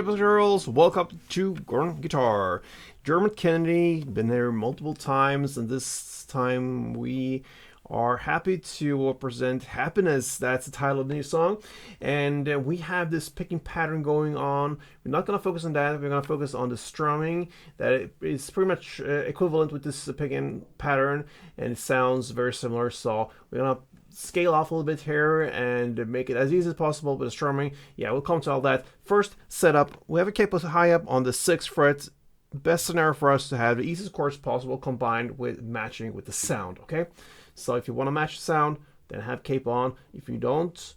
Alright, boys and girls, welcome to Guitar. Dermot Kennedy, been there multiple times, and this time we are happy to present Happiness. That's the title of the new song, and we have this picking pattern going on. We're not going to focus on that, we're going to focus on the strumming. That is pretty much equivalent with this picking pattern, and it sounds very similar, so we're going to scale off a little bit here and make it as easy as possible with the strumming. Yeah, we'll come to all that. First, setup. We have a capo high up on the 6th fret. Best scenario for us to have the easiest chords possible combined with matching with the sound, okay? So if you want to match the sound, then have capo on. If you don't,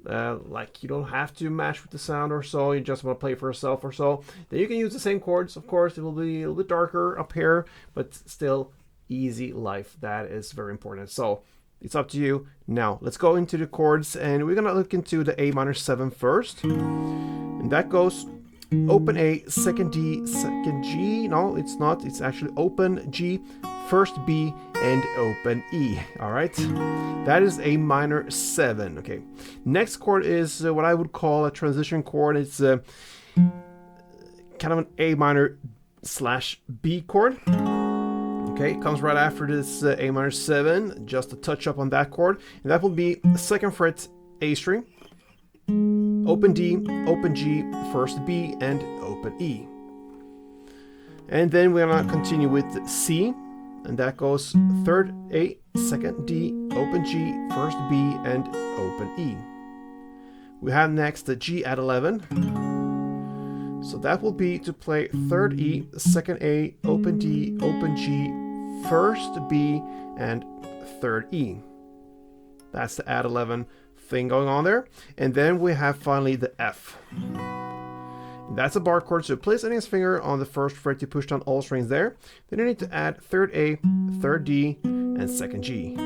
you don't have to match with the sound or so, you just want to play for yourself or so, then you can use the same chords. Of course, it will be a little bit darker up here, but still easy life. That is very important. So it's up to you. Now, let's go into the chords, and we're going to look into the A minor 7 first. And that goes open A, 2nd D, 2nd G. No, it's not. It's actually open G, 1st B, and open E. All right? That is A minor 7. Okay. Next chord is what I would call a transition chord. It's kind of an A minor / B chord. Okay, it comes right after this A minor 7, just a touch up on that chord, and that will be 2nd fret A string, open D, open G, 1st B, and open E. And then we're gonna continue with C, and that goes 3rd A, 2nd D, open G, 1st B, and open E. We have next the G at 11. So that will be to play 3rd E, 2nd A, open D, open G, 1st B, and 3rd E. That's the add 11 thing going on there. And then we have finally the F. And that's a bar chord, so place any finger on the 1st fret to push down all strings there. Then you need to add 3rd A, 3rd D, and 2nd G.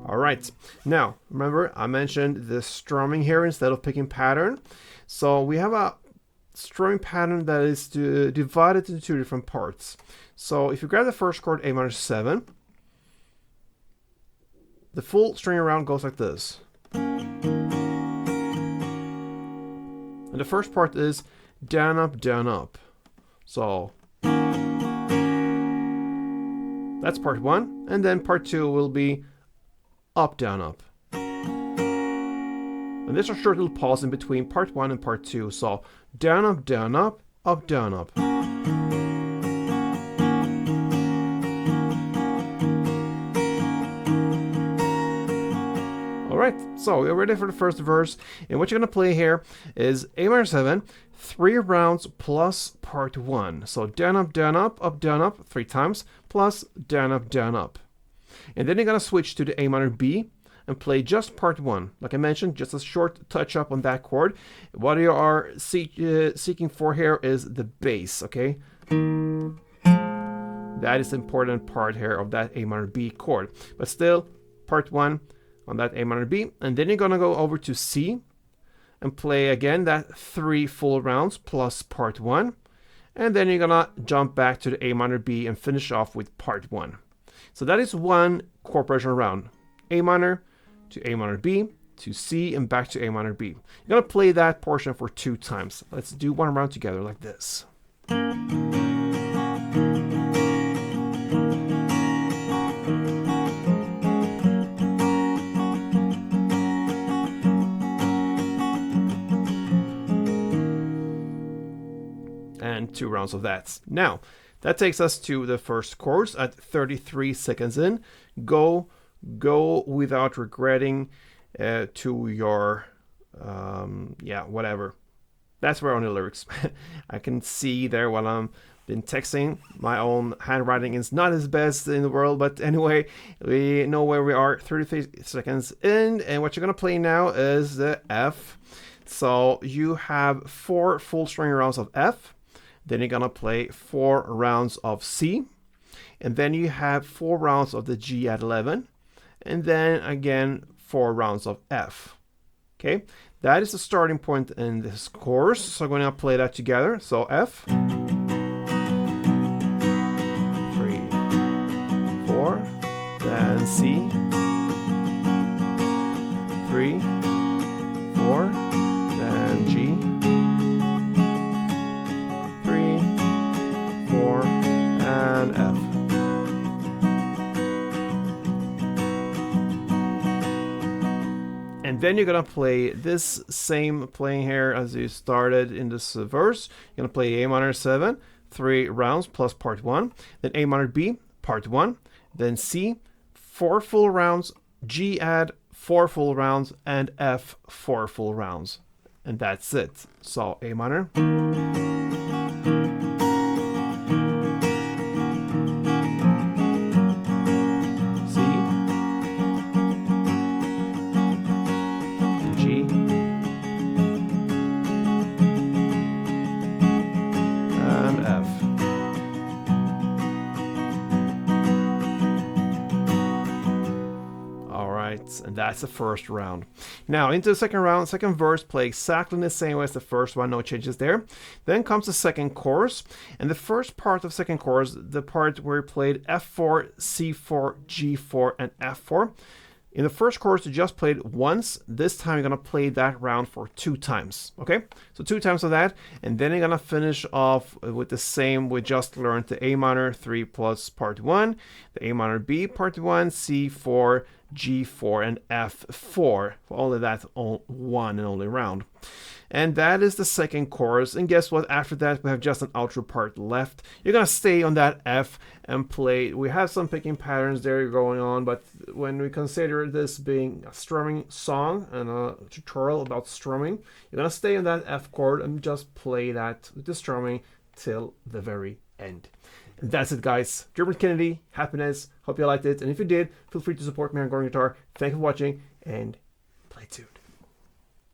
Alright, now remember I mentioned the strumming here instead of picking pattern. So we have a strumming pattern that is divided into 2 different parts. So if you grab the first chord, A minor 7, the full string around goes like this. And the first part is down, up, down, up. So that's part 1, and then part 2 will be up, down, up. And there's a short little pause in between part 1 and part 2. So down, up, down, up, up, down, up. Alright, so we're ready for the first verse. And what you're going to play here is A minor 7, 3 rounds plus part 1. So down, up, down, up 3 times, plus down, up. And then you're going to switch to the A minor B and play just part 1. Like I mentioned, just a short touch up on that chord. What you are seeking for here is the bass, okay? That is the important part here of that A minor B chord. But still, part 1 on that A minor B. And then you're gonna go over to C and play again that 3 full rounds plus part 1. And then you're gonna jump back to the A minor B and finish off with part 1. So that is one chord progression round. A minor to A minor B to C and back to A minor B. You're going to play that portion for 2 times. Let's do one round together like this. And 2 rounds of that. Now, that takes us to the first chorus at 33 seconds in. Go without regretting to your whatever. That's where on the lyrics. I can see there while I'm been texting. My own handwriting is not as best in the world, but anyway, we know where we are. 33 seconds in, and what you're gonna play now is the F. So you have 4 full string rounds of F. Then you're gonna play 4 rounds of C, and then you have 4 rounds of the G at 11. And then again 4 rounds of F. Okay, that is the starting point in this chorus. So I'm going to play that together. So F, 3, 4, then C, 3, 4, then G, then you're gonna play this same playing here as you started in this verse. You're gonna play A minor 7, 3 rounds plus part 1, then A minor B, part 1, then C, 4 full rounds, G add 4 full rounds, and F 4 full rounds. And that's it. So A minor. And that's the first round. Now into the second round, second verse, play exactly the same way as the first one, no changes there. Then comes the second chorus, and the first part of second chorus, the part where you played F4, C4, G4, and F4. In the first chorus, you just played once. This time, you're going to play that round for 2 times. Okay? So 2 times of that. And then you're going to finish off with the same we just learned, the A minor 3 plus part 1, the A minor B part 1, C4, G4, and F4. Only that one and only round. And that is the second chorus. And guess what? After that, we have just an outro part left. You're going to stay on that F and play. We have some picking patterns there going on, but when we consider this being a strumming song and a tutorial about strumming, you're going to stay on that F chord and just play that with the strumming till the very end. And that's it, guys. Dermot Kennedy, happiness. Hope you liked it. And if you did, feel free to support me on Gruvgear. Thank you for watching and play tuned.